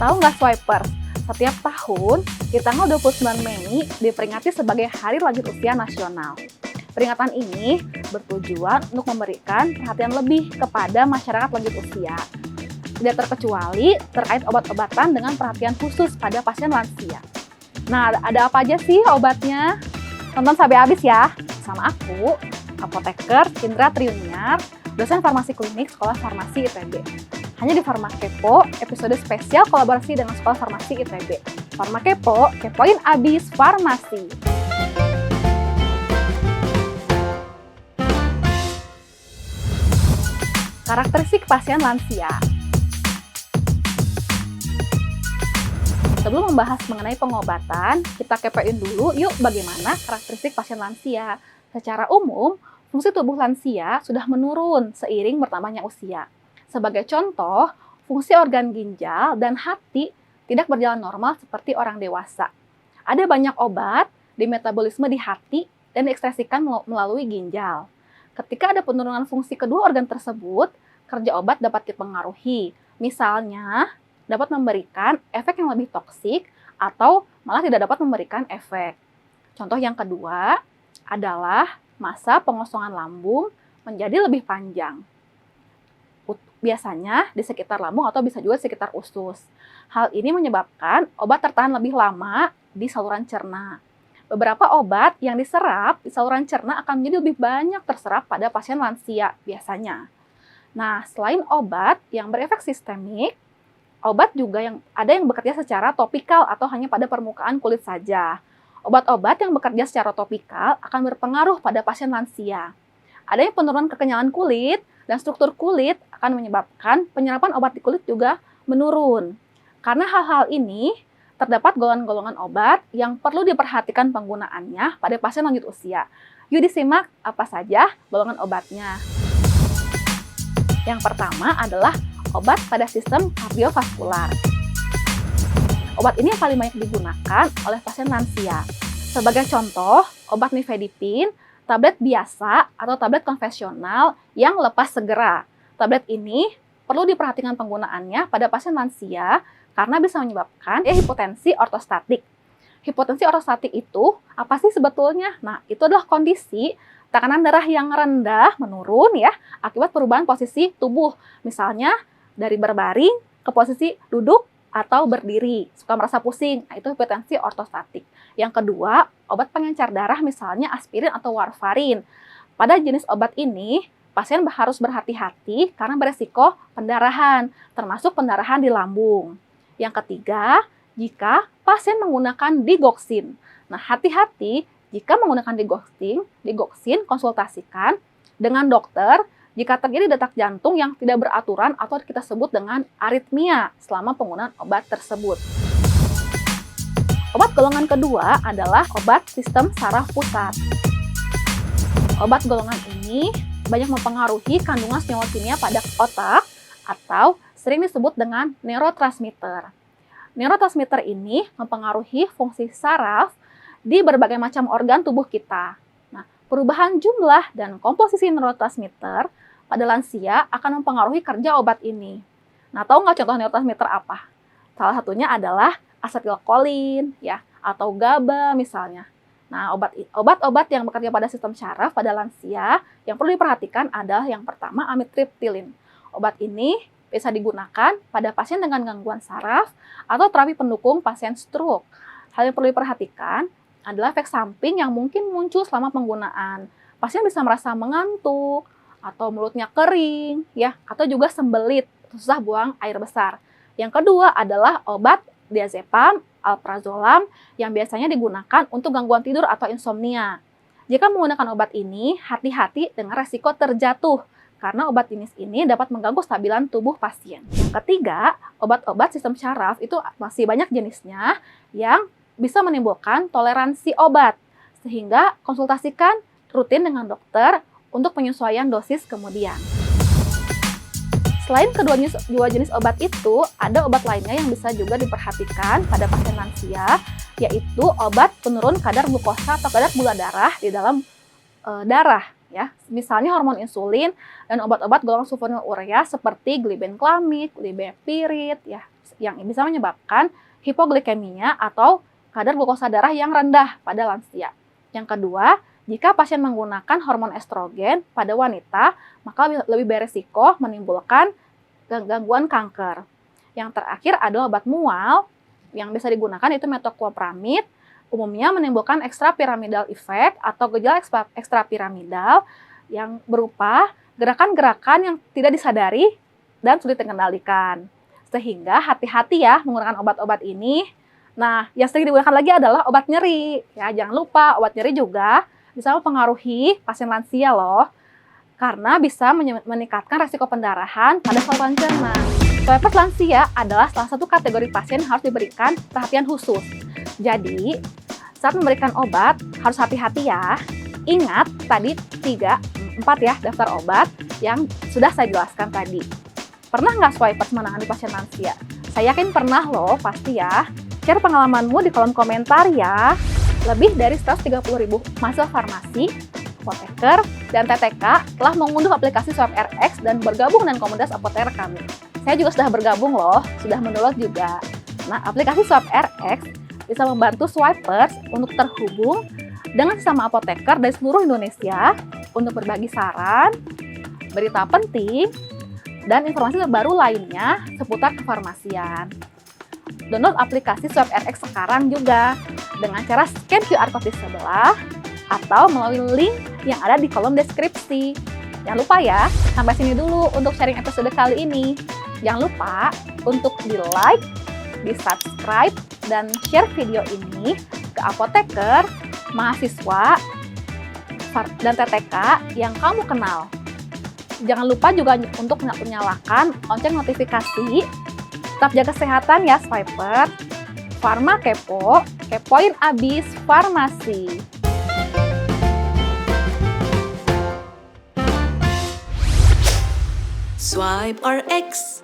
Tahu nggak swipers? Setiap tahun, di tanggal 29 Mei diperingati sebagai Hari Lanjut Usia Nasional. Peringatan ini bertujuan untuk memberikan perhatian lebih kepada masyarakat lanjut usia. Tidak terkecuali terkait obat-obatan dengan perhatian khusus pada pasien lansia. Nah, ada apa aja sih obatnya? Tonton sampai habis ya. Sama aku, apoteker Indra Triuniar, dosen farmasi klinik Sekolah Farmasi ITB. Hanya di Farmakepo, episode spesial kolaborasi dengan Sekolah Farmasi ITB. Farmakepo, kepoin abis farmasi. Karakteristik pasien lansia. Sebelum membahas mengenai pengobatan, kita kepoin dulu yuk bagaimana karakteristik pasien lansia. Secara umum, fungsi tubuh lansia sudah menurun seiring bertambahnya usia. Sebagai contoh, fungsi organ ginjal dan hati tidak berjalan normal seperti orang dewasa. Ada banyak obat di metabolisme di hati dan diekspresikan melalui ginjal. Ketika ada penurunan fungsi kedua organ tersebut, kerja obat dapat dipengaruhi. Misalnya, dapat memberikan efek yang lebih toksik atau malah tidak dapat memberikan efek. Contoh yang kedua adalah masa pengosongan lambung menjadi lebih panjang. Biasanya di sekitar lambung atau bisa juga di sekitar usus. Hal ini menyebabkan obat tertahan lebih lama di saluran cerna. Beberapa obat yang diserap di saluran cerna akan menjadi lebih banyak terserap pada pasien lansia biasanya. Nah, selain obat yang berefek sistemik, obat juga ada yang bekerja secara topikal atau hanya pada permukaan kulit saja. Obat-obat yang bekerja secara topikal akan berpengaruh pada pasien lansia. Ada yang penurunan kekenyalan kulit dan struktur kulit akan menyebabkan penyerapan obat di kulit juga menurun. Karena hal-hal ini, terdapat golongan-golongan obat yang perlu diperhatikan penggunaannya pada pasien lanjut usia. Yuk disimak apa saja golongan obatnya. Yang pertama adalah obat pada sistem kardiovaskular. Obat ini yang paling banyak digunakan oleh pasien lansia. Sebagai contoh, obat nifedipin, tablet biasa atau tablet konvensional yang lepas segera. Tablet ini perlu diperhatikan penggunaannya pada pasien lansia karena bisa menyebabkan hipotensi ortostatik. Hipotensi ortostatik itu apa sih sebetulnya? Nah, itu adalah kondisi tekanan darah yang rendah menurun ya akibat perubahan posisi tubuh. Misalnya dari berbaring ke posisi duduk atau berdiri, suka merasa pusing. Nah, itu hipotensi ortostatik. Yang kedua, obat pengencer darah misalnya aspirin atau warfarin. Pada jenis obat ini, pasien harus berhati-hati karena beresiko pendarahan, termasuk pendarahan di lambung. Yang ketiga, jika pasien menggunakan digoxin. Nah, hati-hati jika menggunakan digoxin konsultasikan dengan dokter jika terjadi detak jantung yang tidak beraturan atau kita sebut dengan aritmia selama penggunaan obat tersebut. Obat golongan kedua adalah obat sistem saraf pusat. Obat golongan ini banyak mempengaruhi kandungan senyawa kimia pada otak atau sering disebut dengan neurotransmitter. Neurotransmitter ini mempengaruhi fungsi saraf di berbagai macam organ tubuh kita. Nah, perubahan jumlah dan komposisi neurotransmitter pada lansia akan mempengaruhi kerja obat ini. Nah, tahu nggak contoh neurotransmitter apa? Salah satunya adalah asetilkolin, ya, atau GABA misalnya. Nah, obat-obat yang bekerja pada sistem saraf pada lansia yang perlu diperhatikan adalah yang pertama amitriptilin. Obat ini bisa digunakan pada pasien dengan gangguan saraf atau terapi pendukung pasien stroke. Hal yang perlu diperhatikan adalah efek samping yang mungkin muncul selama penggunaan. Pasien bisa merasa mengantuk, atau mulutnya kering, ya, atau juga sembelit, susah buang air besar. Yang kedua adalah obat diazepam, alprazolam yang biasanya digunakan untuk gangguan tidur atau insomnia. Jika menggunakan obat ini, hati-hati dengan resiko terjatuh karena obat jenis ini dapat mengganggu stabilan tubuh pasien. Yang ketiga, obat-obat sistem saraf itu masih banyak jenisnya yang bisa menimbulkan toleransi obat, sehingga konsultasikan rutin dengan dokter untuk penyesuaian dosis kemudian. Selain kedua jenis obat itu, ada obat lainnya yang bisa juga diperhatikan pada pasien lansia, yaitu obat penurun kadar glukosa atau kadar gula darah di dalam darah. Ya, misalnya hormon insulin dan obat-obat golongan sulfonylurea seperti glibenclamid, glibepirid, ya, yang bisa menyebabkan hipoglikemia atau kadar glukosa darah yang rendah pada lansia. Yang kedua, jika pasien menggunakan hormon estrogen pada wanita, maka lebih beresiko menimbulkan gangguan kanker. Yang terakhir adalah obat mual yang bisa digunakan itu metoclopramid, umumnya menimbulkan extrapiramidal effect atau gejala extrapiramidal yang berupa gerakan-gerakan yang tidak disadari dan sulit dikendalikan. Sehingga hati-hati ya menggunakan obat-obat ini. Nah, yang sering digunakan lagi adalah obat nyeri. Ya, jangan lupa obat nyeri juga bisa mempengaruhi pasien lansia loh. Karena bisa meningkatkan resiko pendarahan pada saluran cerna. Diabetes lansia adalah salah satu kategori pasien yang harus diberikan perhatian khusus. Jadi, saat memberikan obat harus hati-hati ya. Ingat tadi 4 ya daftar obat yang sudah saya jelaskan tadi. Pernah nggak swipers menangani pasien lansia? Saya yakin pernah loh, pasti ya. Share pengalamanmu di kolom komentar ya. Lebih dari 130.000 mahasiswa farmasi, apoteker, dan TTK telah mengunduh aplikasi SwapRx dan bergabung dengan komunitas apoteker kami. Saya juga sudah bergabung loh, sudah mendownload juga. Nah, aplikasi SwapRx bisa membantu swipers untuk terhubung dengan sesama apoteker dari seluruh Indonesia untuk berbagi saran, berita penting, dan informasi terbaru lainnya seputar kefarmasian. Download aplikasi SwapRx sekarang juga dengan cara scan QR code di sebelah atau melalui link yang ada di kolom deskripsi. Jangan lupa ya, sampai sini dulu untuk sharing episode kali ini. Jangan lupa untuk di-like, di-subscribe, dan share video ini ke apoteker, mahasiswa, dan TTK yang kamu kenal. Jangan lupa juga untuk menyalakan lonceng notifikasi. Tetap jaga kesehatan ya, Swiper. Farma Kepo, kepoin abis farmasi. Swipe RX.